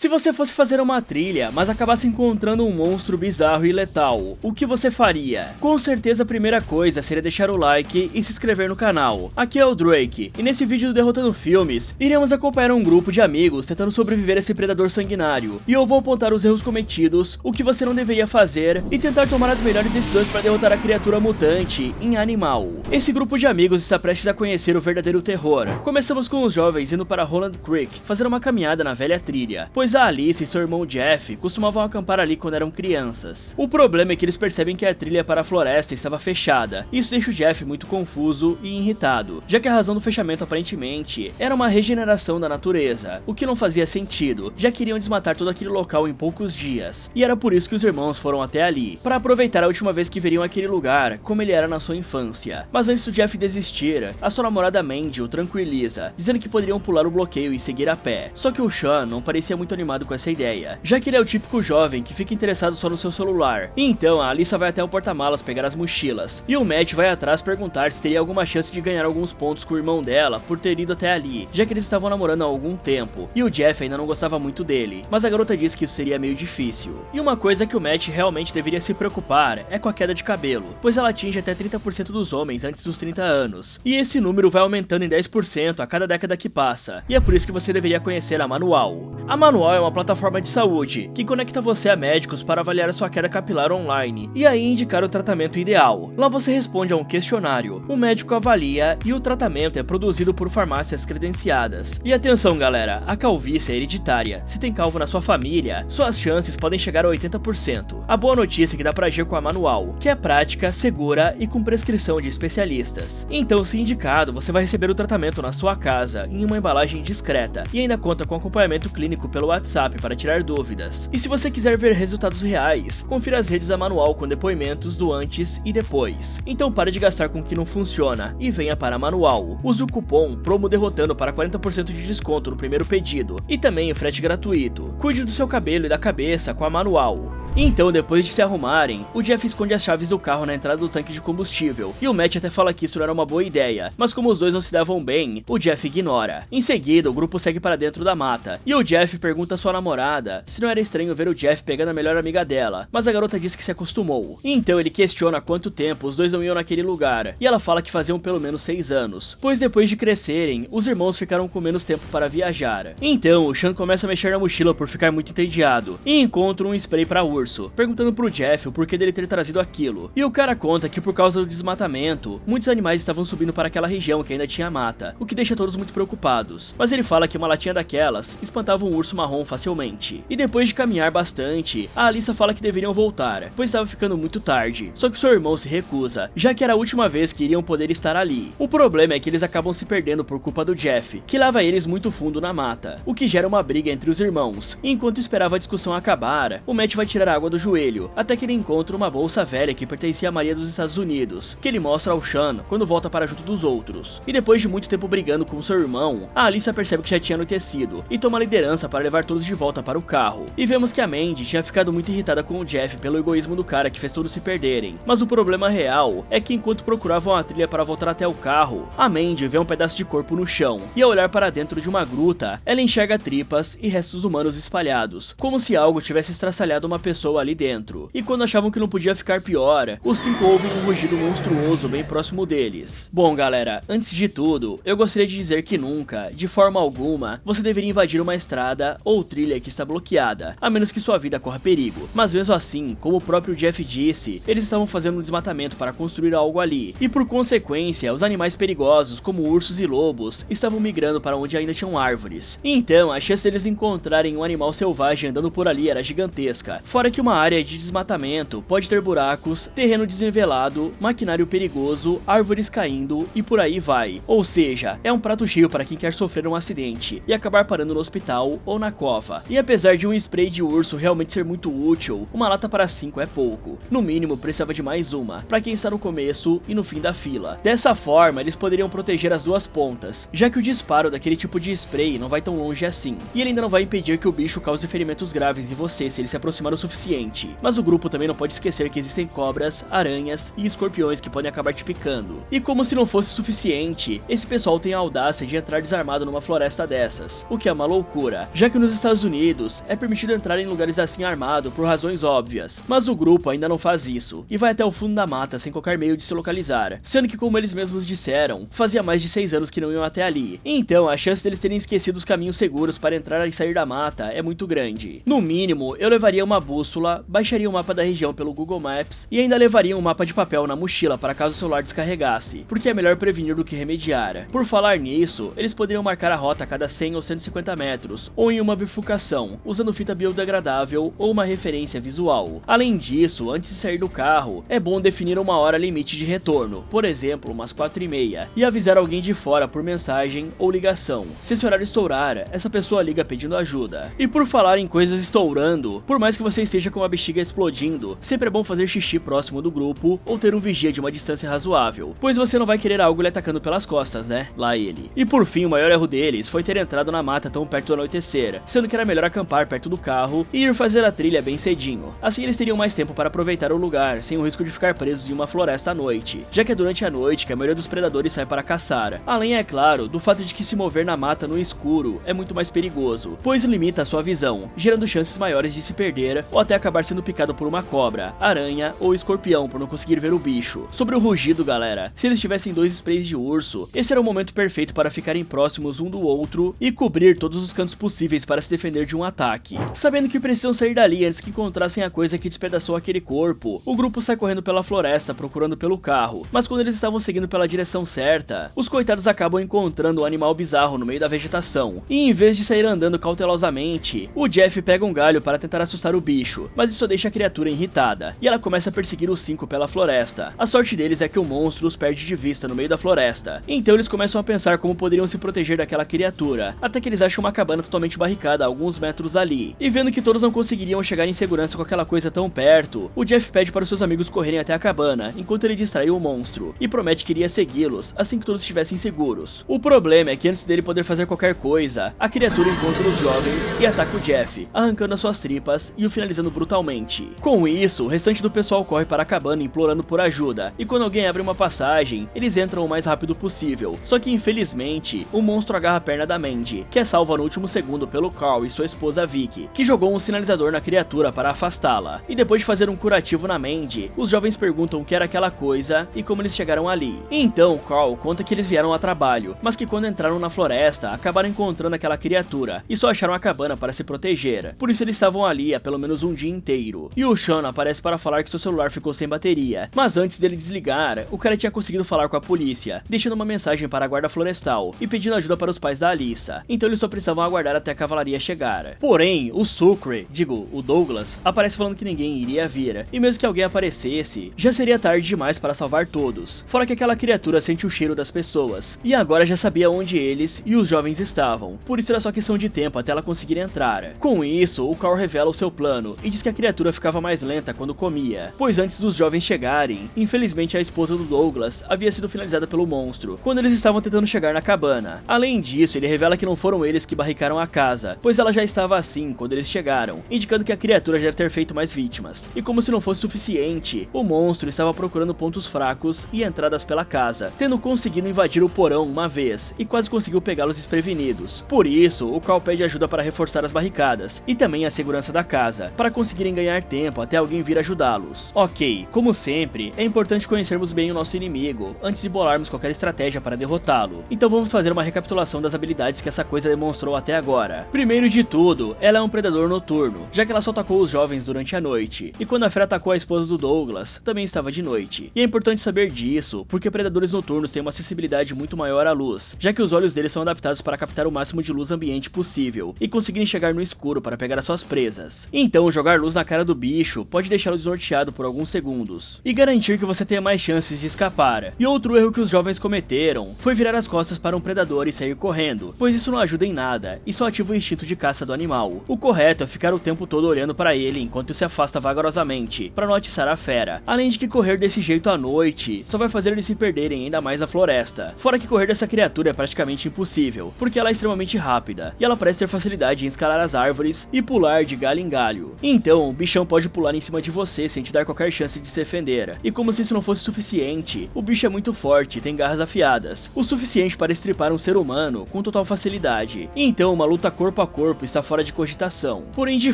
Se você fosse fazer uma trilha, mas acabasse encontrando um monstro bizarro e letal, o que você faria? Com certeza a primeira coisa seria deixar o like e se inscrever no canal. Aqui é o Drake, e nesse vídeo do Derrotando Filmes, iremos acompanhar um grupo de amigos tentando sobreviver a esse predador sanguinário, e eu vou apontar os erros cometidos, o que você não deveria fazer, e tentar tomar as melhores decisões para derrotar a criatura mutante em Animal. Esse grupo de amigos está prestes a conhecer o verdadeiro terror. Começamos com os jovens indo para Holland Creek, fazer uma caminhada na velha trilha, pois a Alice e seu irmão Jeff costumavam acampar ali quando eram crianças. O problema é que eles percebem que a trilha para a floresta estava fechada, e isso deixa o Jeff muito confuso e irritado, já que a razão do fechamento aparentemente era uma regeneração da natureza, o que não fazia sentido, já que iriam desmatar todo aquele local em poucos dias, e era por isso que os irmãos foram até ali, para aproveitar a última vez que veriam aquele lugar como ele era na sua infância. Mas antes do Jeff desistir, a sua namorada Mandy o tranquiliza, dizendo que poderiam pular o bloqueio e seguir a pé. Só que o Sean não parecia muito animado com essa ideia, já que ele é o típico jovem que fica interessado só no seu celular. E então a Alyssa vai até o porta-malas pegar as mochilas, e o Matt vai atrás perguntar se teria alguma chance de ganhar alguns pontos com o irmão dela por ter ido até ali, já que eles estavam namorando há algum tempo, e o Jeff ainda não gostava muito dele, mas a garota disse que isso seria meio difícil. E uma coisa que o Matt realmente deveria se preocupar é com a queda de cabelo, pois ela atinge até 30% dos homens antes dos 30 anos, e esse número vai aumentando em 10% a cada década que passa, e é por isso que você deveria conhecer a Manual. A Manual é uma plataforma de saúde que conecta você a médicos para avaliar a sua queda capilar online e aí indicar o tratamento ideal. Lá você responde a um questionário, o médico avalia e o tratamento é produzido por farmácias credenciadas. E atenção galera, a calvície é hereditária. Se tem calvo na sua família, suas chances podem chegar a 80%. A boa notícia é que dá pra agir com a Manual, que é prática, segura e com prescrição de especialistas. Então, se indicado, você vai receber o tratamento na sua casa, em uma embalagem discreta, e ainda conta com acompanhamento clínico pelo WhatsApp para tirar dúvidas. E se você quiser ver resultados reais, confira as redes da Manual com depoimentos do antes e depois. Então pare de gastar com o que não funciona e venha para a Manual. Use o cupom PROMODERROTANDO para 40% de desconto no primeiro pedido e também o frete gratuito. Cuide do seu cabelo e da cabeça com a Manual. Então, depois de se arrumarem, o Jeff esconde as chaves do carro na entrada do tanque de combustível, e o Matt até fala que isso não era uma boa ideia, mas como os dois não se davam bem, o Jeff ignora. Em seguida, o grupo segue para dentro da mata, e o Jeff pergunta à sua namorada se não era estranho ver o Jeff pegando a melhor amiga dela, mas a garota diz que se acostumou. Então ele questiona há quanto tempo os dois não iam naquele lugar, e ela fala que faziam pelo menos 6 anos, pois depois de crescerem, os irmãos ficaram com menos tempo para viajar. Então, o Sean começa a mexer na mochila por ficar muito entediado, e encontra um spray para urso, perguntando pro Jeff o porquê dele ter trazido aquilo. E o cara conta que por causa do desmatamento, muitos animais estavam subindo para aquela região que ainda tinha mata, o que deixa todos muito preocupados. Mas ele fala que uma latinha daquelas espantava um urso marrom facilmente. E depois de caminhar bastante, a Alyssa fala que deveriam voltar, pois estava ficando muito tarde. Só que seu irmão se recusa, já que era a última vez que iriam poder estar ali. O problema é que eles acabam se perdendo por culpa do Jeff, que leva eles muito fundo na mata, o que gera uma briga entre os irmãos. E enquanto esperava a discussão acabar, o Matt vai tirar água do joelho, até que ele encontra uma bolsa velha que pertencia à Maria dos Estados Unidos, que ele mostra ao Sean quando volta para junto dos outros. E depois de muito tempo brigando com seu irmão, a Alyssa percebe que já tinha anoitecido e toma a liderança para levar todos de volta para o carro. E vemos que a Mandy tinha ficado muito irritada com o Jeff pelo egoísmo do cara que fez todos se perderem. Mas o problema real é que enquanto procuravam a trilha para voltar até o carro, a Mandy vê um pedaço de corpo no chão, e ao olhar para dentro de uma gruta, ela enxerga tripas e restos humanos espalhados, como se algo tivesse estraçalhado uma pessoa ali dentro. E quando achavam que não podia ficar pior, os 5 ouvem um rugido monstruoso bem próximo deles. Bom galera, antes de tudo, eu gostaria de dizer que nunca, de forma alguma, você deveria invadir uma estrada ou trilha que está bloqueada, a menos que sua vida corra perigo. Mas mesmo assim, como o próprio Jeff disse, eles estavam fazendo um desmatamento para construir algo ali, e por consequência, os animais perigosos, como ursos e lobos, estavam migrando para onde ainda tinham árvores. Então, a chance deles encontrarem um animal selvagem andando por ali era gigantesca, fora que uma área de desmatamento pode ter buracos, terreno desnivelado, maquinário perigoso, árvores caindo e por aí vai. Ou seja, é um prato cheio para quem quer sofrer um acidente e acabar parando no hospital ou na cova. E apesar de um spray de urso realmente ser muito útil, uma lata para 5 é pouco. No mínimo precisava de mais uma, para quem está no começo e no fim da fila. Dessa forma, eles poderiam proteger as duas pontas, já que o disparo daquele tipo de spray não vai tão longe assim. E ele ainda não vai impedir que o bicho cause ferimentos graves em você se ele se aproximar o suficiente suficiente, mas o grupo também não pode esquecer que existem cobras, aranhas e escorpiões que podem acabar te picando. E como se não fosse suficiente, esse pessoal tem a audácia de entrar desarmado numa floresta dessas, o que é uma loucura, já que nos Estados Unidos é permitido entrar em lugares assim armado por razões óbvias, mas o grupo ainda não faz isso, e vai até o fundo da mata sem qualquer meio de se localizar, sendo que, como eles mesmos disseram, fazia mais de 6 anos que não iam até ali, então a chance deles terem esquecido os caminhos seguros para entrar e sair da mata é muito grande. No mínimo, eu levaria uma bússola, baixaria o mapa da região pelo Google Maps e ainda levaria um mapa de papel na mochila para caso o celular descarregasse, porque é melhor prevenir do que remediar. Por falar nisso, eles poderiam marcar a rota a cada 100 ou 150 metros, ou em uma bifurcação, usando fita biodegradável ou uma referência visual. Além disso, antes de sair do carro, é bom definir uma hora limite de retorno, por exemplo, umas 4h30, e avisar alguém de fora por mensagem ou ligação. Se esse horário estourar, essa pessoa liga pedindo ajuda. E por falar em coisas estourando, por mais que você esteja com a bexiga explodindo, sempre é bom fazer xixi próximo do grupo ou ter um vigia de uma distância razoável, pois você não vai querer algo lhe atacando pelas costas, né? Lá ele. E por fim, o maior erro deles foi ter entrado na mata tão perto do anoitecer, sendo que era melhor acampar perto do carro e ir fazer a trilha bem cedinho. Assim eles teriam mais tempo para aproveitar o lugar, sem o risco de ficar presos em uma floresta à noite, já que é durante a noite que a maioria dos predadores sai para caçar. Além, é claro, do fato de que se mover na mata no escuro é muito mais perigoso, pois limita a sua visão, gerando chances maiores de se perder ou até acabar sendo picado por uma cobra, aranha ou escorpião por não conseguir ver o bicho. Sobre o rugido, galera, se eles tivessem 2 sprays de urso, esse era o momento perfeito para ficarem próximos um do outro e cobrir todos os cantos possíveis para se defender de um ataque. Sabendo que precisam sair dali antes que encontrassem a coisa que despedaçou aquele corpo, o grupo sai correndo pela floresta procurando pelo carro, mas quando eles estavam seguindo pela direção certa, os coitados acabam encontrando um animal bizarro no meio da vegetação, e em vez de sair andando cautelosamente, o Jeff pega um galho para tentar assustar o bicho, mas isso deixa a criatura irritada, e ela começa a perseguir os 5 pela floresta. A sorte deles é que o monstro os perde de vista no meio da floresta, então eles começam a pensar como poderiam se proteger daquela criatura, até que eles acham uma cabana totalmente barricada a alguns metros ali, e vendo que todos não conseguiriam chegar em segurança com aquela coisa tão perto, o Jeff pede para os seus amigos correrem até a cabana, enquanto ele distrai o monstro, e promete que iria segui-los assim que todos estivessem seguros. O problema é que antes dele poder fazer qualquer coisa, a criatura encontra os jovens e ataca o Jeff, arrancando as suas tripas e o finalizando brutalmente. Com isso, o restante do pessoal corre para a cabana implorando por ajuda, e quando alguém abre uma passagem, eles entram o mais rápido possível, só que infelizmente, o monstro agarra a perna da Mandy, que é salva no último segundo pelo Carl e sua esposa Vicky, que jogou um sinalizador na criatura para afastá-la. E depois de fazer um curativo na Mandy, os jovens perguntam o que era aquela coisa e como eles chegaram ali. Então, Carl conta que eles vieram a trabalho, mas que quando entraram na floresta, acabaram encontrando aquela criatura e só acharam a cabana para se proteger. Por isso eles estavam ali há pelo menos um dia inteiro. E o Sean aparece para falar que seu celular ficou sem bateria, mas antes dele desligar, o cara tinha conseguido falar com a polícia, deixando uma mensagem para a guarda florestal e pedindo ajuda para os pais da Alyssa. Então eles só precisavam aguardar até a cavalaria chegar. Porém, o Sucre, o Douglas, aparece falando que ninguém iria vir, e mesmo que alguém aparecesse, já seria tarde demais para salvar todos. Fora que aquela criatura sente o cheiro das pessoas, e agora já sabia onde eles e os jovens estavam, por isso era só questão de tempo até ela conseguir entrar. Com isso, o Carl revela o seu plano e diz que a criatura ficava mais lenta quando comia, pois antes dos jovens chegarem, infelizmente a esposa do Douglas havia sido finalizada pelo monstro, quando eles estavam tentando chegar na cabana. Além disso, ele revela que não foram eles que barricaram a casa, pois ela já estava assim quando eles chegaram, indicando que a criatura já deve ter feito mais vítimas. E como se não fosse suficiente, o monstro estava procurando pontos fracos e entradas pela casa, tendo conseguido invadir o porão uma vez e quase conseguiu pegá-los desprevenidos. Por isso, o Carl pede ajuda para reforçar as barricadas e também a segurança da casa, para conseguirem ganhar tempo até alguém vir ajudá-los. Ok, como sempre, é importante conhecermos bem o nosso inimigo antes de bolarmos qualquer estratégia para derrotá-lo. Então vamos fazer uma recapitulação das habilidades que essa coisa demonstrou até agora. Primeiro de tudo, ela é um predador noturno, já que ela só atacou os jovens durante a noite, e quando a fera atacou a esposa do Douglas, também estava de noite. E é importante saber disso, porque predadores noturnos têm uma acessibilidade muito maior à luz, já que os olhos deles são adaptados para captar o máximo de luz ambiente possível, e conseguirem chegar no escuro para pegar as suas presas. Então, jogar luz na cara do bicho pode deixá-lo desnorteado por alguns segundos, e garantir que você tenha mais chances de escapar. E outro erro que os jovens cometeram foi virar as costas para um predador e sair correndo, pois isso não ajuda em nada, e só ativa o instinto de caça do animal. O correto é ficar o tempo todo olhando para ele enquanto se afasta vagarosamente, para não atiçar a fera. Além de que correr desse jeito à noite só vai fazer eles se perderem ainda mais na floresta. Fora que correr dessa criatura é praticamente impossível, porque ela é extremamente rápida, e ela parece ter facilidade em escalar as árvores e pular de galho em galho. Então, o bichão pode pular em cima de você sem te dar qualquer chance de se defender. E como se isso não fosse suficiente, o bicho é muito forte e tem garras afiadas, o suficiente para estripar um ser humano com total facilidade. Então, uma luta corpo a corpo está fora de cogitação. Porém, de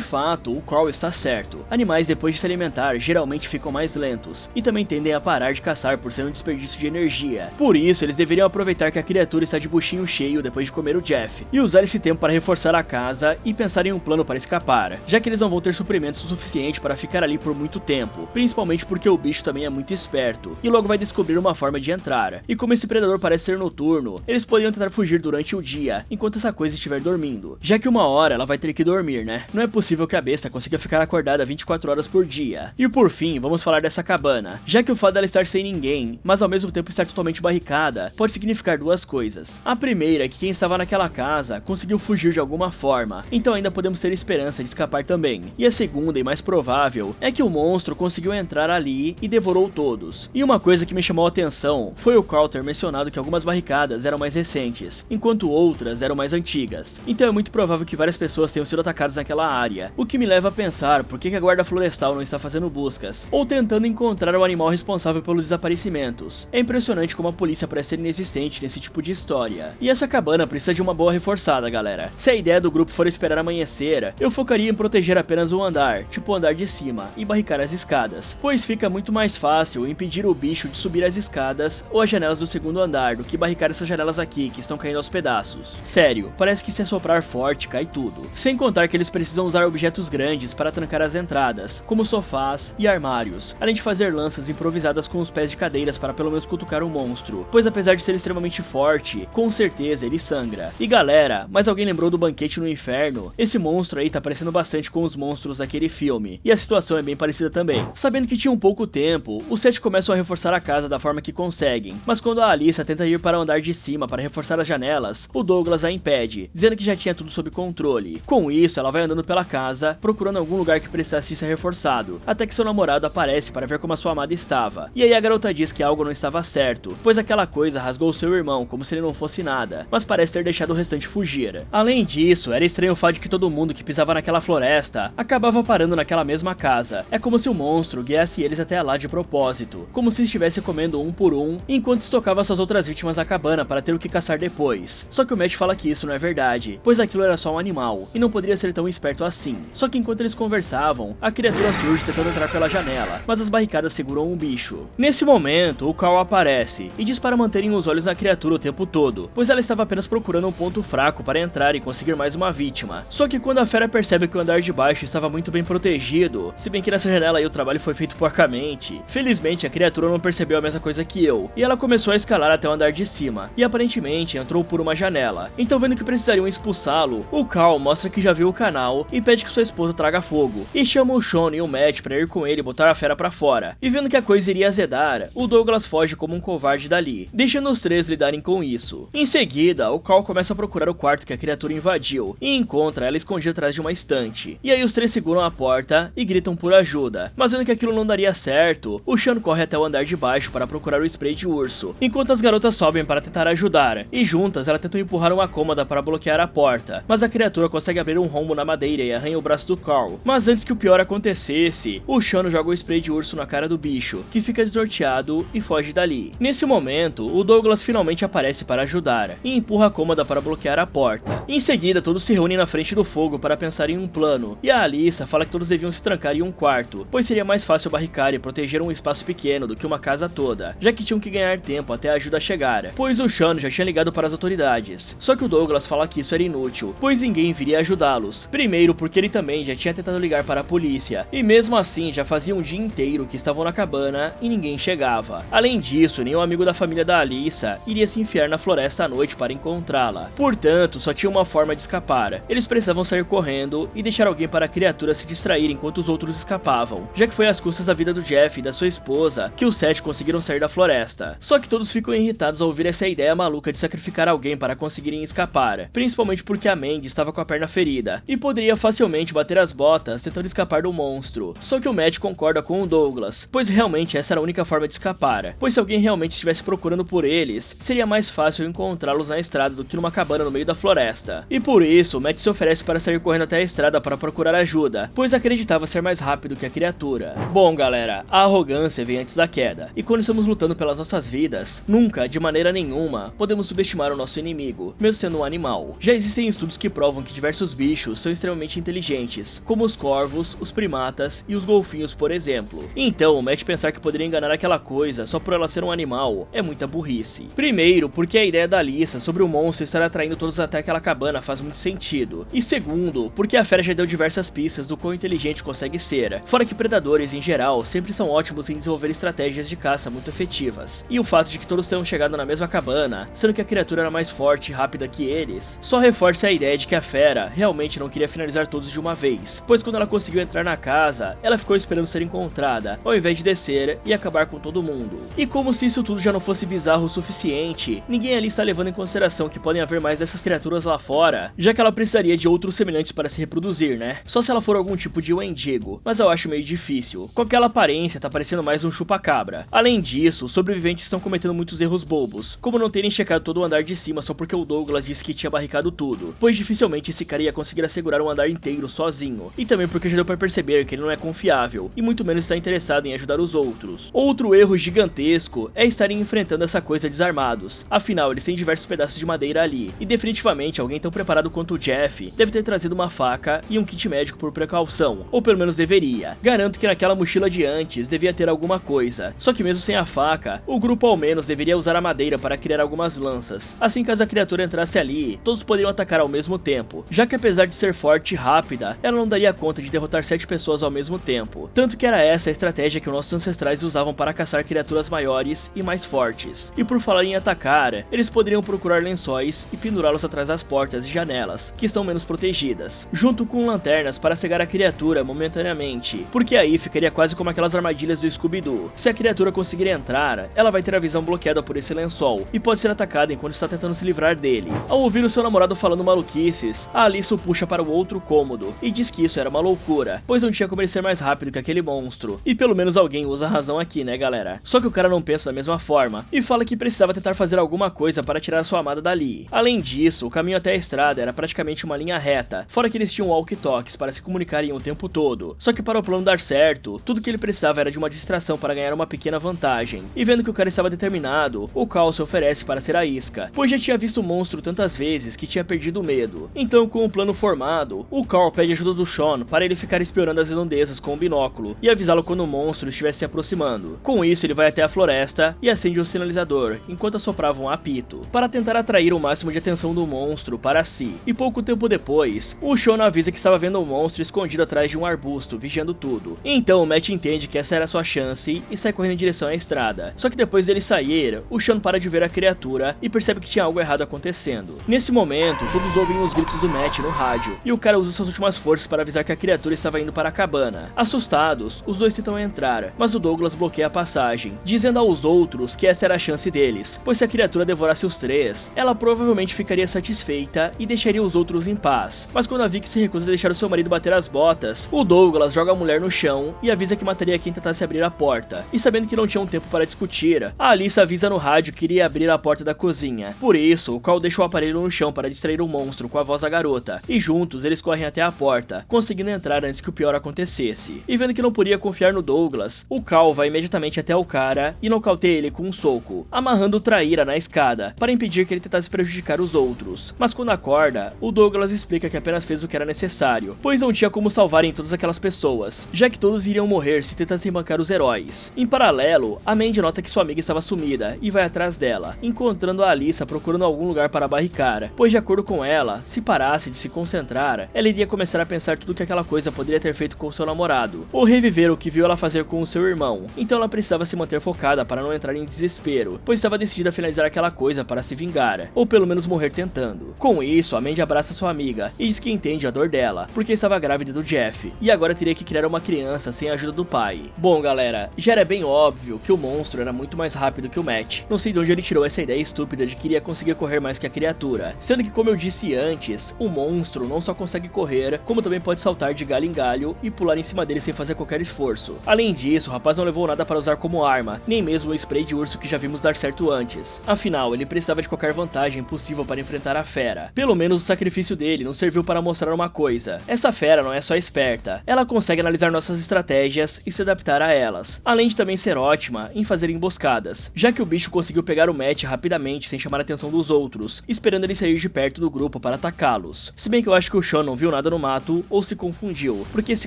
fato, o Carl está certo. Animais, depois de se alimentar, geralmente ficam mais lentos e também tendem a parar de caçar por ser um desperdício de energia. Por isso, eles deveriam aproveitar que a criatura está de buchinho cheio depois de comer o Jeff e usar esse tempo para reforçar a casa e pensar em um plano para escapar, já que eles não vão ter suprimentos o suficiente para ficar ali por muito tempo, principalmente porque o bicho também é muito esperto e logo vai descobrir uma forma de entrar. E como esse predador parece ser noturno, eles poderiam tentar fugir durante o dia, enquanto essa coisa estiver dormindo, já que uma hora ela vai ter que dormir, né? Não é possível que a besta consiga ficar acordada 24 horas por dia. E por fim, vamos falar dessa cabana, já que o fato dela estar sem ninguém, mas ao mesmo tempo estar totalmente barricada, pode significar duas coisas. A primeira é que quem estava naquela casa conseguiu fugir de alguma forma, então ainda podemos ter esperança de escapar também. E a segunda e mais provável é que o monstro conseguiu entrar ali e devorou todos. E uma coisa que me chamou a atenção foi o Carl ter mencionado que algumas barricadas eram mais recentes, enquanto outras eram mais antigas. Então é muito provável que várias pessoas tenham sido atacadas naquela área, o que me leva a pensar por que a guarda florestal não está fazendo buscas, ou tentando encontrar o animal responsável pelos desaparecimentos. É impressionante como a polícia parece ser inexistente nesse tipo de história. E essa cabana precisa de uma boa reforçada, galera. Se a ideia do grupo for esperar amanhecer, eu focaria em proteger apenas um andar, tipo o andar de cima, e barricar as escadas, pois fica muito mais fácil impedir o bicho de subir as escadas ou as janelas do segundo andar do que barricar essas janelas aqui que estão caindo aos pedaços. Sério, parece que se assoprar forte cai tudo. Sem contar que eles precisam usar objetos grandes para trancar as entradas, como sofás e armários, além de fazer lanças improvisadas com os pés de cadeiras para pelo menos cutucar o monstro, pois apesar de ser extremamente forte, com certeza ele sangra. E galera, mas alguém lembrou do Banquete no Inferno? Esse monstro aí tá parecendo bastante com os monstros daquele filme, e a situação é bem parecida também. Sabendo que tinham pouco tempo, os 7 começam a reforçar a casa da forma que conseguem, mas quando a Alyssa tenta ir para o andar de cima para reforçar as janelas, o Douglas a impede, dizendo que já tinha tudo sob controle. Com isso, ela vai andando pela casa, procurando algum lugar que precisasse ser reforçado, até que seu namorado aparece para ver como a sua amada estava. E aí a garota diz que algo não estava certo, pois aquela coisa rasgou seu irmão como se ele não fosse nada, mas parece ter deixado o restante fugir. Além disso, era estranho o fato de que todo mundo que pisava naquela floresta acabava parando naquela mesma casa. É como se o monstro guiasse eles até lá de propósito, como se estivesse comendo um por um, enquanto estocava suas outras vítimas na cabana para ter o que caçar depois. Só que o Matt fala que isso não é verdade, pois aquilo era só um animal, e não poderia ser tão esperto assim. Só que enquanto eles conversavam, a criatura surge tentando entrar pela janela, mas as barricadas seguram o bicho. Nesse momento, o Carl aparece, e diz para manterem os olhos na criatura o tempo todo, pois ela estava apenas procurando um ponto fraco para entrar e conseguir mais uma vítima. Só que quando a fera percebe que o andar de baixo estava muito bem protegido, se bem que nessa janela aí o trabalho foi feito porcamente, felizmente a criatura não percebeu a mesma coisa que eu, e ela começou a escalar até o andar de cima, e aparentemente entrou por uma janela. Então, vendo que precisariam expulsá-lo, o Carl mostra que já viu o canal e pede que sua esposa traga fogo, e chama o Sean e o Matt para ir com ele e botar a fera pra fora. E vendo que a coisa iria azedar, o Douglas foge como um covarde dali, deixando os 3 lidarem com isso. Em seguida, o Carl começa a procurar o quarto que a criatura invadiu, e encontra ela escondida atrás de uma estante. E aí os 3 seguram a porta e gritam por ajuda, mas vendo que aquilo não daria certo, o Sean corre até o andar de baixo para procurar o spray de urso, enquanto as garotas sobem para tentar ajudar, e juntas elas tentam empurrar uma cômoda para bloquear a porta, mas a criatura consegue abrir um rombo na madeira e arranha o braço do Carl. Mas antes que o pior acontecesse, o Sean joga o spray de urso na cara do bicho, que fica desnorteado e foge dali. Nesse momento, o Douglas finalmente aparece para ajudar, e empurra a cômoda para bloquear a porta. Em seguida, todos se reúnem na frente do fogo para pensar em um plano, e a Alyssa fala que todos deviam se trancar em um quarto, pois seria mais fácil barricar e proteger um espaço pequeno do que uma casa toda, já que tinham que ganhar tempo até a ajuda chegar, pois o Sean já tinha ligado para as autoridades. Só que o Douglas fala que isso era inútil, pois ninguém viria ajudá-los. Primeiro porque ele também já tinha tentado ligar para a polícia, e mesmo assim já fazia um dia inteiro que estavam na cabana e ninguém chegava. Além disso, nenhum amigo da família da Alyssa iria se enfiar na floresta à noite para encontrá-la. Portanto, só tinha uma forma de escapar. Eles precisavam sair correndo e deixar alguém para a criatura se distrair enquanto os outros escapavam, já que foi às custas da vida do Jeff e da sua esposa que os 7 conseguiram sair da floresta. Só que todos ficam irritados ao ouvir essa ideia maluca de sacrificar alguém para conseguirem escapar, principalmente porque a Mandy estava com a perna ferida e poderia facilmente bater as botas tentando escapar do monstro. Só que o Matt concorda com o Douglas, pois realmente essa era a única forma de escapar, pois se alguém realmente estivesse procurando por eles, seria mais fácil encontrá-los na estrada do que numa cabana no meio da floresta. E por isso, o Matt se oferece para sair correndo até a estrada para procurar ajuda, ajuda, pois acreditava ser mais rápido que a criatura. Bom galera, a arrogância vem antes da queda, e quando estamos lutando pelas nossas vidas, nunca, de maneira nenhuma, podemos subestimar o nosso inimigo, mesmo sendo um animal. Já existem estudos que provam que diversos bichos são extremamente inteligentes, como os corvos, os primatas e os golfinhos, por exemplo. Então, o Matt pensar que poderia enganar aquela coisa só por ela ser um animal é muita burrice. Primeiro, porque a ideia da Alyssa sobre o monstro estar atraindo todos até aquela cabana faz muito sentido. E segundo, porque a fera já deu diversas pistas do quão inteligente consegue ser. Fora que predadores, em geral, sempre são ótimos em desenvolver estratégias de caça muito efetivas. E o fato de que todos tenham chegado na mesma cabana, sendo que a criatura era mais forte e rápida que eles, só reforça a ideia de que a fera realmente não queria finalizar todos de uma vez, pois quando ela conseguiu entrar na casa, ela ficou esperando ser encontrada, ao invés de descer e acabar com todo mundo. E como se isso tudo já não fosse bizarro o suficiente, ninguém ali está levando em consideração que podem haver mais dessas criaturas lá fora, já que ela precisaria de outros semelhantes para se reproduzir, né? Só se ela for algum tipo de Wendigo, mas eu acho meio difícil. Com aquela aparência tá parecendo mais um chupa-cabra. Além disso, os sobreviventes estão cometendo muitos erros bobos, como não terem checado todo o andar de cima só porque o Douglas disse que tinha barricado tudo, pois dificilmente esse cara ia conseguir assegurar um andar inteiro sozinho, e também porque já deu pra perceber que ele não é confiável, e muito menos está interessado em ajudar os outros. Outro erro gigantesco é estarem enfrentando essa coisa desarmados, afinal eles têm diversos pedaços de madeira ali, e definitivamente alguém tão preparado quanto o Jeff deve ter trazido uma faca e um kit médico por precaução, ou pelo menos deveria. Garanto que naquela mochila de antes devia ter alguma coisa, só que mesmo sem a faca, o grupo ao menos deveria usar a madeira para criar algumas lanças, assim caso a criatura entrasse ali, todos poderiam atacar ao mesmo tempo, já que apesar de ser forte e rápida, ela não daria conta de derrotar 7 pessoas ao mesmo tempo, tanto que era essa a estratégia que os nossos ancestrais usavam para caçar criaturas maiores e mais fortes. E por falar em atacar, eles poderiam procurar lençóis e pendurá-los atrás das portas e janelas, que estão menos protegidas, junto com lanternas para cegar a criatura momentaneamente, porque aí ficaria quase como aquelas armadilhas do Scooby-Doo. Se a criatura conseguir entrar, ela vai ter a visão bloqueada por esse lençol, e pode ser atacada enquanto está tentando se livrar dele. Ao ouvir o seu namorado falando maluquices, a Alyssa o puxa para o outro cômodo, e diz que isso era uma loucura, pois não tinha como ele ser mais rápido que aquele monstro. E pelo menos alguém usa a razão aqui, né galera? Só que o cara não pensa da mesma forma, e fala que precisava tentar fazer alguma coisa para tirar a sua amada dali. Além disso, o caminho até a estrada era praticamente uma linha reta, fora que eles tinham walkie-talkies para se comunicarem o tempo todo. Só que para o plano dar certo, tudo que ele precisava era de uma distração para ganhar uma pequena vantagem. E vendo que o cara estava determinado, o Cal se oferece para ser a isca, pois já tinha visto o monstro tantas vezes que tinha perdido o medo. Então, com o plano formado, o Cal pede ajuda do Sean para ele ficar espiando as redondezas com o binóculo e avisá-lo quando o monstro estivesse se aproximando. Com isso, ele vai até a floresta e acende o sinalizador, enquanto assoprava um apito, para tentar atrair o máximo de atenção do monstro para si. E pouco tempo depois, o Sean avisa que estava vendo o monstro escondido atrás de um arbusto, vigiando tudo. Então o Matt entende que essa era a sua chance e sai correndo em direção à estrada. Só que depois dele sair, o Sean para de ver a criatura e percebe que tinha algo errado acontecendo. Nesse momento, todos ouvem os gritos do Matt no rádio, e o cara usa suas últimas forças para avisar que a criatura estava indo para a cabana. Assustados, os dois tentam entrar, mas o Douglas bloqueia a passagem, dizendo aos outros que essa era a chance deles, pois se a criatura devorasse os três, ela provavelmente ficaria satisfeita e deixaria os outros em paz. Mas quando a Vicky se recusa a deixar o seu marido bater as botas, o Douglas joga a mulher no chão e avisa que mataria quem tentasse abrir a porta. E sabendo que não tinha um tempo para discutir, a Alyssa avisa no rádio que iria abrir a porta da cozinha. Por isso, o Cal deixa o aparelho no chão para distrair o monstro com a voz da garota, e juntos eles correm até a porta, conseguindo entrar antes que o pior acontecesse. E vendo que não podia confiar no Douglas, o Cal vai imediatamente até o cara e nocauteia ele com um soco, amarrando o traíra na escada, para impedir que ele tentasse prejudicar os outros. Mas quando acorda, o Douglas explica que apenas fez o que era necessário, pois não tinha como salvarem todas aquelas pessoas, já que todos iriam morrer se tentassem bancar os heróis. Em paralelo, a Mandy nota que sua amiga estava sumida e vai atrás dela, encontrando a Alyssa procurando algum lugar para barricar, pois de acordo com ela, se parasse de se concentrar, ela iria começar a pensar tudo que aquela coisa poderia ter feito com seu namorado, ou reviver o que viu ela fazer com o seu irmão. Então ela precisava se manter focada para não entrar em desespero, pois estava decidida a finalizar aquela coisa para se vingar, ou pelo menos morrer tentando. Com isso, a Mandy abraça sua amiga e diz que entende a dor dela, porque estava grávida do Jeff, e agora teria que criar uma criança sem a ajuda do pai. Bom galera, já era bem óbvio que o monstro era muito mais rápido que o Matt. Não sei de onde ele tirou essa ideia estúpida de que iria conseguir correr mais que a criatura, sendo que, como eu disse antes, o monstro não só consegue correr, como também pode saltar de galho em galho e pular em cima dele sem fazer qualquer esforço. Além disso, o rapaz não levou nada para usar como arma, nem mesmo o spray de urso que já vimos dar certo antes. Afinal, ele precisava de qualquer vantagem possível para enfrentar a fera. Pelo menos o sacrifício dele não serviu para mostrar uma coisa: essa fera fera não é só esperta, ela consegue analisar nossas estratégias e se adaptar a elas, além de também ser ótima em fazer emboscadas, já que o bicho conseguiu pegar o Matt rapidamente sem chamar a atenção dos outros, esperando ele sair de perto do grupo para atacá-los. Se bem que eu acho que o Sean não viu nada no mato ou se confundiu, porque esse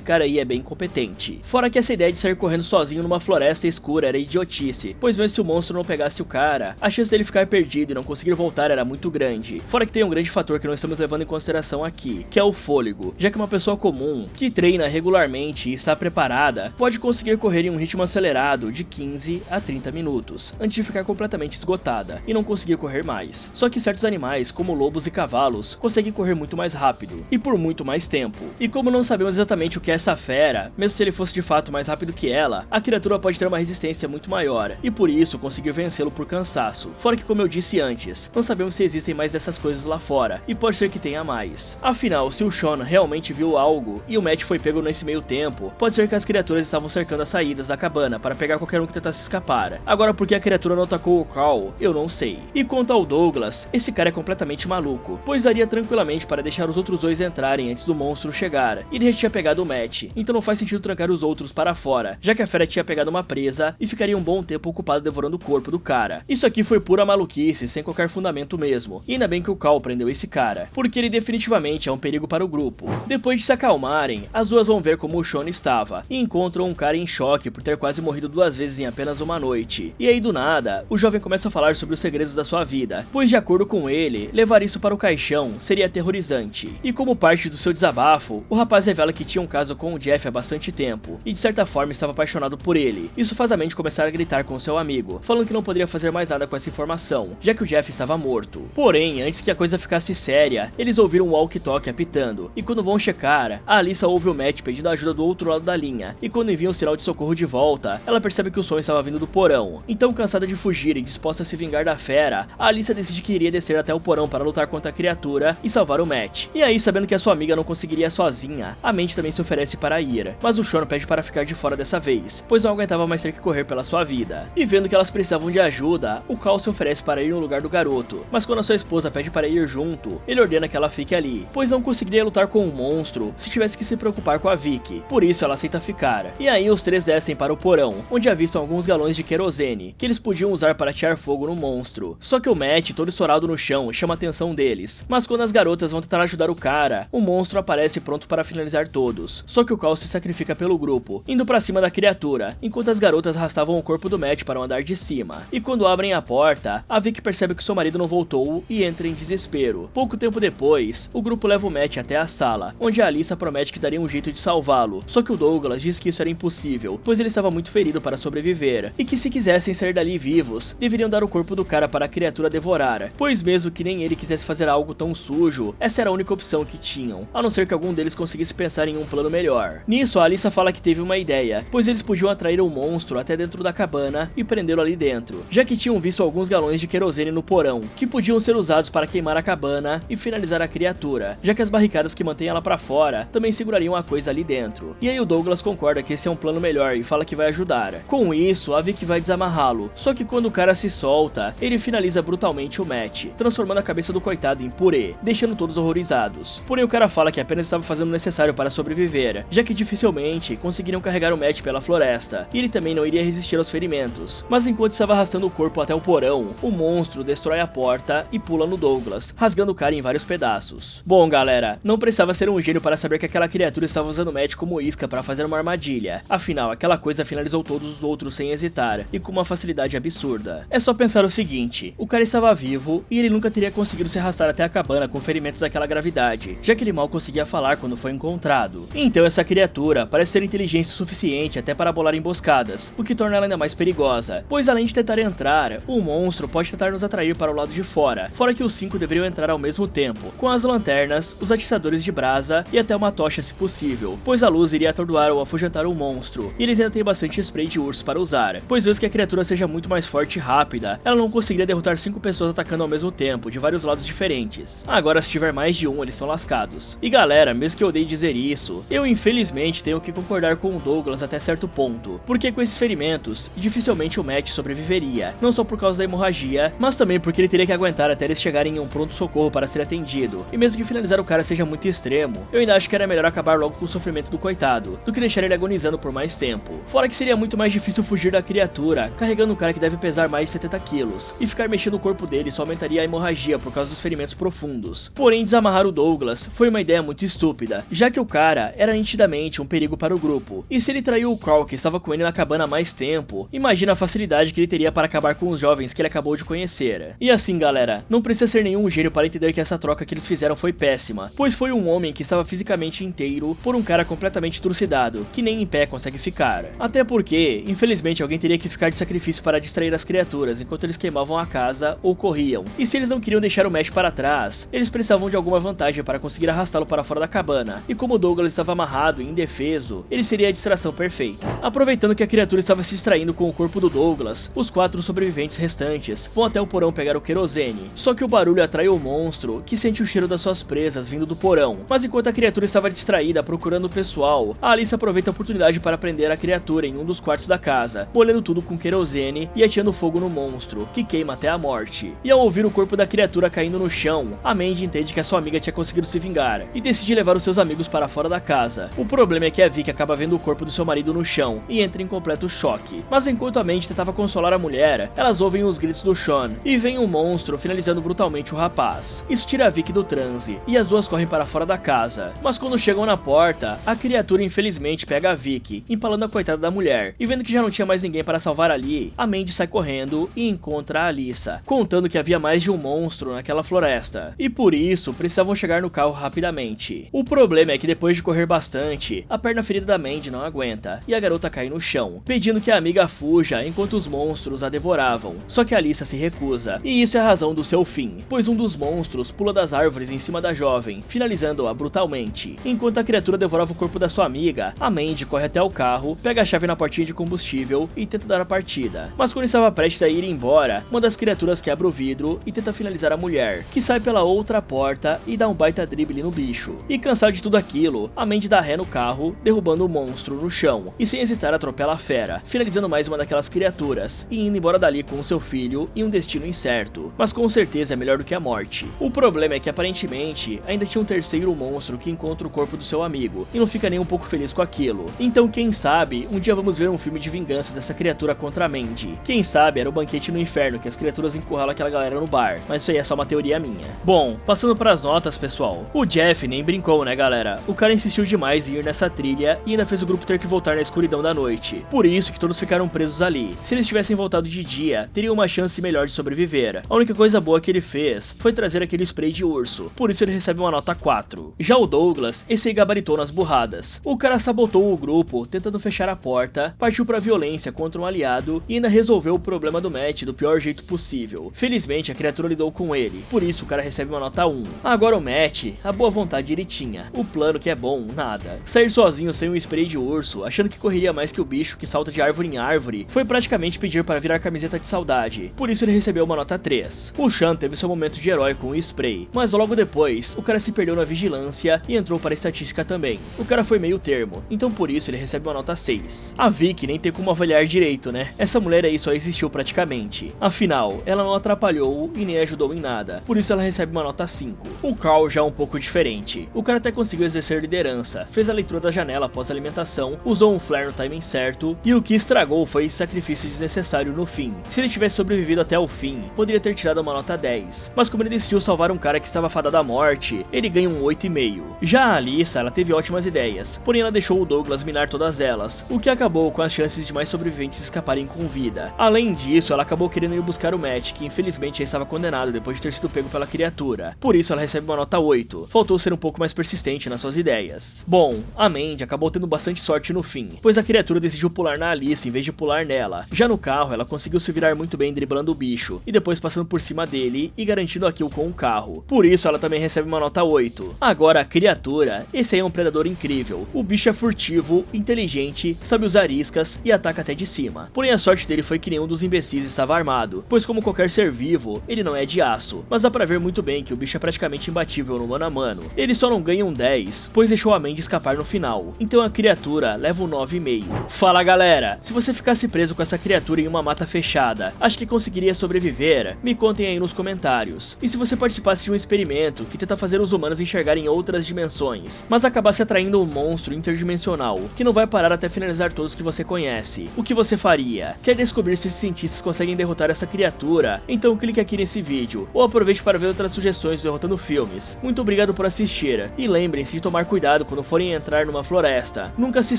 cara aí é bem competente. Fora que essa ideia de sair correndo sozinho numa floresta escura era idiotice, pois mesmo se o monstro não pegasse o cara, a chance dele ficar perdido e não conseguir voltar era muito grande. Fora que tem um grande fator que não estamos levando em consideração aqui, que é o fôlego, já que uma pessoa comum, que treina regularmente e está preparada, pode conseguir correr em um ritmo acelerado de 15 a 30 minutos, antes de ficar completamente esgotada e não conseguir correr mais. Só que certos animais, como lobos e cavalos, conseguem correr muito mais rápido e por muito mais tempo. E como não sabemos exatamente o que é essa fera, mesmo se ele fosse de fato mais rápido que ela, a criatura pode ter uma resistência muito maior e por isso conseguir vencê-lo por cansaço. Fora que, como eu disse antes, não sabemos se existem mais dessas coisas lá fora e pode ser que tenha mais. Afinal, se o Sean realmente viu algo e o Matt foi pego nesse meio tempo, pode ser que as criaturas estavam cercando as saídas da cabana para pegar qualquer um que tentasse escapar. Agora, por que a criatura não atacou o Carl, eu não sei. E quanto ao Douglas, esse cara é completamente maluco, pois daria tranquilamente para deixar os outros dois entrarem antes do monstro chegar, e ele já tinha pegado o Matt, então não faz sentido trancar os outros para fora, já que a fera tinha pegado uma presa e ficaria um bom tempo ocupado devorando o corpo do cara. Isso aqui foi pura maluquice, sem qualquer fundamento mesmo, e ainda bem que o Carl prendeu esse cara, porque ele definitivamente é um perigo para o grupo. Depois de se acalmarem, as duas vão ver como o Sean estava, e encontram um cara em choque por ter quase morrido 2 vezes em apenas uma noite. E aí do nada, o jovem começa a falar sobre os segredos da sua vida, pois de acordo com ele, levar isso para o caixão seria aterrorizante. E como parte do seu desabafo, o rapaz revela que tinha um caso com o Jeff há bastante tempo, e de certa forma estava apaixonado por ele. Isso faz a mente começar a gritar com seu amigo, falando que não poderia fazer mais nada com essa informação, já que o Jeff estava morto. Porém, antes que a coisa ficasse séria, eles ouviram um walkie-talkie apitando, e quando vão checar, a Alyssa ouve o Matt pedindo ajuda do outro lado da linha, e quando envia um sinal de socorro de volta, ela percebe que o som estava vindo do porão. Então, cansada de fugir e disposta a se vingar da fera, a Alyssa decide que iria descer até o porão para lutar contra a criatura e salvar o Matt. E aí, sabendo que a sua amiga não conseguiria sozinha, a mente também se oferece para ir, mas o Sean pede para ficar de fora dessa vez, pois não aguentava mais ter que correr pela sua vida. E vendo que elas precisavam de ajuda, o Carl se oferece para ir no lugar do garoto, mas quando a sua esposa pede para ir junto, ele ordena que ela fique ali, pois não conseguiria lutar com o monstro se tivesse que se preocupar com a Vicky, por isso ela aceita ficar. E aí os três descem para o porão, onde avistam alguns galões de querosene, que eles podiam usar para atear fogo no monstro. Só que o Matt, todo estourado no chão, chama a atenção deles, mas quando as garotas vão tentar ajudar o cara, o monstro aparece pronto para finalizar todos. Só que o Carl se sacrifica pelo grupo, indo para cima da criatura, enquanto as garotas arrastavam o corpo do Matt para o andar de cima. E quando abrem a porta, a Vicky percebe que seu marido não voltou e entra em desespero. Pouco tempo depois, o grupo leva o Matt até a sala, onde a Alyssa promete que daria um jeito de salvá-lo, só que o Douglas diz que isso era impossível, pois ele estava muito ferido para sobreviver, e que se quisessem sair dali vivos, deveriam dar o corpo do cara para a criatura devorar, pois mesmo que nem ele quisesse fazer algo tão sujo, essa era a única opção que tinham, a não ser que algum deles conseguisse pensar em um plano melhor. Nisso, a Alyssa fala que teve uma ideia, pois eles podiam atrair o monstro até dentro da cabana e prendê-lo ali dentro, já que tinham visto alguns galões de querosene no porão, que podiam ser usados para queimar a cabana e finalizar a criatura, já que as barricadas que mantêm ela para fora também segurariam a coisa ali dentro. E aí o Douglas concorda que esse é um plano melhor e fala que vai ajudar. Com isso, a Vicky vai desamarrá-lo, só que quando o cara se solta, ele finaliza brutalmente o Matt, transformando a cabeça do coitado em purê, deixando todos horrorizados. Porém, o cara fala que apenas estava fazendo o necessário para sobreviver, já que dificilmente conseguiriam carregar o Matt pela floresta, e ele também não iria resistir aos ferimentos. Mas enquanto estava arrastando o corpo até o porão, o monstro destrói a porta e pula no Douglas, rasgando o cara em vários pedaços. Bom, galera, não precisava ser um gênio para saber que aquela criatura estava usando o Matt como isca para fazer uma armadilha. Afinal, aquela coisa finalizou todos os outros sem hesitar, e com uma facilidade absurda. É só pensar o seguinte, o cara estava vivo, e ele nunca teria conseguido se arrastar até a cabana com ferimentos daquela gravidade, já que ele mal conseguia falar quando foi encontrado. Então essa criatura parece ter inteligência suficiente até para bolar emboscadas, o que torna ela ainda mais perigosa, pois além de tentar entrar, o monstro pode tentar nos atrair para o lado de fora, fora que os 5 deveriam entrar ao mesmo tempo, com as lanternas, os atiçadores de brasa e até uma tocha se possível, pois a luz iria atordoar ou afugentar o monstro, e eles ainda têm bastante spray de urso para usar, pois mesmo que a criatura seja muito mais forte e rápida, ela não conseguiria derrotar 5 pessoas atacando ao mesmo tempo, de vários lados diferentes. Agora, se tiver mais de um, eles são lascados. E galera, mesmo que eu odeie dizer isso, eu infelizmente tenho que concordar com o Douglas até certo ponto, porque com esses ferimentos, dificilmente o Matt sobreviveria, não só por causa da hemorragia, mas também porque ele teria que aguentar até eles chegarem em um pronto-socorro para ser atendido, e mesmo que finalizar o cara seja muito extremo, eu ainda acho que era melhor acabar logo com o sofrimento do coitado, do que deixar ele agonizando por mais tempo. Fora que seria muito mais difícil fugir da criatura, carregando um cara que deve pesar mais de 70 quilos, e ficar mexendo o corpo dele só aumentaria a hemorragia por causa dos ferimentos profundos. Porém, desamarrar o Douglas foi uma ideia muito estúpida, já que o cara era nitidamente um perigo para o grupo, e se ele traiu o Carl que estava com ele na cabana há mais tempo, imagina a facilidade que ele teria para acabar com os jovens que ele acabou de conhecer. E assim galera, não precisa ser nenhum gênio para entender que essa troca que eles fizeram foi péssima, pois foi um homem que estava fisicamente inteiro por um cara completamente trucidado, que nem em pé consegue ficar. Até porque, infelizmente alguém teria que ficar de sacrifício para distrair as criaturas enquanto eles queimavam a casa ou corriam, e se eles não queriam deixar o Matt para trás, eles precisavam de alguma vantagem para conseguir arrastá-lo para fora da cabana, e como o Douglas estava amarrado e indefeso, ele seria a distração perfeita. Aproveitando que a criatura estava se distraindo com o corpo do Douglas, os 4 sobreviventes restantes vão até o porão pegar o querosene, só que o barulho atrai o monstro, que sente o cheiro das suas presas vindo do porão, mas enquanto a criatura estava distraída procurando o pessoal, a Alice aproveita a oportunidade para prender a criatura em um dos quartos da casa, molhando tudo com querosene e ateando fogo no monstro, que queima até a morte. E ao ouvir o corpo da criatura caindo no chão, a Mandy entende que a sua amiga tinha conseguido se vingar, e decide levar os seus amigos para fora da casa. O problema é que a Vicky acaba vendo o corpo do seu marido no chão, e entra em completo choque. Mas enquanto a Mandy tentava consolar a mulher, elas ouvem os gritos do Sean, e vem um monstro finalizando brutalmente o rapaz. Isso tira a Vicky do transe, e as duas correm para fora da casa. Mas quando chegam na porta, a criatura infelizmente pega a Vicky, empalando a coitada da mulher, e vendo que já não tinha mais ninguém para salvar ali, a Mandy sai correndo e encontra a Alyssa, contando que havia mais de um monstro naquela floresta, e por isso precisavam chegar no carro rapidamente. O problema é que depois de correr bastante, a perna ferida da Mandy não aguenta, e a garota cai no chão, pedindo que a amiga fuja enquanto os monstros a devoravam, só que a Alyssa se recusa, e isso é a razão do seu fim, pois um dos monstros pula das árvores em cima da jovem, finalizando-a brutalmente. Enquanto a criatura devorava o corpo da sua amiga, a Mandy corre até o carro, pega a chave na portinha de combustível e tenta dar a partida, mas quando estava prestes a ir embora, uma das criaturas quebra o vidro e tenta finalizar a mulher, que sai pela outra porta e dá um baita drible no bicho. E cansado de tudo aquilo, a Mandy dá ré no carro, derrubando o monstro no chão, e sem hesitar atropela a fera, finalizando mais uma daquelas criaturas, e indo embora dali com o seu filho e um destino incerto, mas com certeza é melhor do que a morte. O problema é que aparentemente ainda tinha um terceiro monstro que encontra o corpo do seu amigo, e não fica nem um pouco feliz com aquilo. Então quem sabe, um dia vamos ver um filme de vingança dessa criatura contra a Mandy. Quem sabe era o banquete no inferno que as criaturas encurralam aquela galera no bar, mas isso aí é só uma teoria minha. Bom, passando para as notas pessoal, o Jeff nem brincou né galera, o cara insistiu demais em ir nessa trilha e ainda fez o grupo ter que voltar na escuridão da noite, por isso que todos ficaram presos ali. Se eles tivessem voltado de dia, teriam uma chance melhor de sobreviver. A única coisa boa que ele fez foi trazer aquele spray de urso, por isso ele recebe uma nota 4. Já o Douglas, esse aí gabaritou nas burradas. O cara sabotou o grupo, tentando fechar a porta, partiu pra violência contra um aliado e ainda resolveu o problema do Matt do pior jeito possível. Felizmente a criatura lidou com ele, por isso o cara recebe uma nota 1. Agora o Matt, a boa vontade ele tinha, o plano que é bom, nada. Sair sozinho sem um spray de urso, achando que correria mais que o bicho que salta de árvore em árvore, foi praticamente pedir para virar camiseta de saudade, por isso ele recebeu uma nota 3. O Sean teve seu momento de herói com o spray, mas logo depois, o cara se perdeu na vigilância e entrou para a estatística também. O cara foi meio termo, então por isso ele recebe uma nota 6. A Vicky nem tem como avaliar direito, né? Essa mulher aí só existiu praticamente. Afinal, ela não atrapalhou e nem ajudou em nada, por isso ela recebe uma nota 5. O Carl já é um pouco diferente. O cara até conseguiu exercer liderança, fez a leitura da janela após a alimentação, usou um flare no timing certo, e o que estragou foi esse sacrifício desnecessário no fim. Se ele tivesse sobrevivido até o fim, poderia ter tirado uma nota 10, mas como ele decidiu salvar um cara que estava fadado à morte, ele ganha um 8,5. Já a Alyssa, ela teve ótimas ideias, porém ela deixou o Douglas minar todas elas, o que acabou com as chances de mais sobreviventes escaparem com vida. Além disso, ela acabou querendo ir buscar o Matt, que infelizmente já estava condenado depois de ter sido pego pela criatura, por isso ela recebe uma nota 8, faltou ser um pouco mais persistente nas suas ideias. Bom, a Mandy acabou tendo bastante sorte no fim, pois a criatura decidiu pular na Alice em vez de pular nela. Já no carro, ela conseguiu se virar muito bem driblando o bicho, e depois passando por cima dele e garantindo a kill com o carro, por isso ela também recebe uma nota 8. Agora a criatura, esse aí é um predador incrível, o bicho é furtivo, inteligente, sabe usar iscas e ataca até de cima, porém a sorte dele foi que nenhum dos imbecis estava armado, pois como qualquer ser vivo, ele não é de aço, mas dá pra ver muito bem que o bicho é praticamente imbatível no mano a mano. Ele só não ganha um 10, pois deixou a Mandy escapar no final, então a criatura leva um 9,5. Fala galera, se você ficasse preso com essa criatura em uma mata fechada, acha que conseguiria sobreviver? Me contem aí nos comentários. E se você participasse de um experimento que tenta fazer os humanos enxergarem outras dimensões dimensões, mas acabasse atraindo um monstro interdimensional, que não vai parar até finalizar todos que você conhece. O que você faria? Quer descobrir se esses cientistas conseguem derrotar essa criatura? Então clique aqui nesse vídeo, ou aproveite para ver outras sugestões do Derrotando Filmes. Muito obrigado por assistir, e lembrem-se de tomar cuidado quando forem entrar numa floresta, nunca se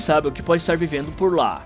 sabe o que pode estar vivendo por lá.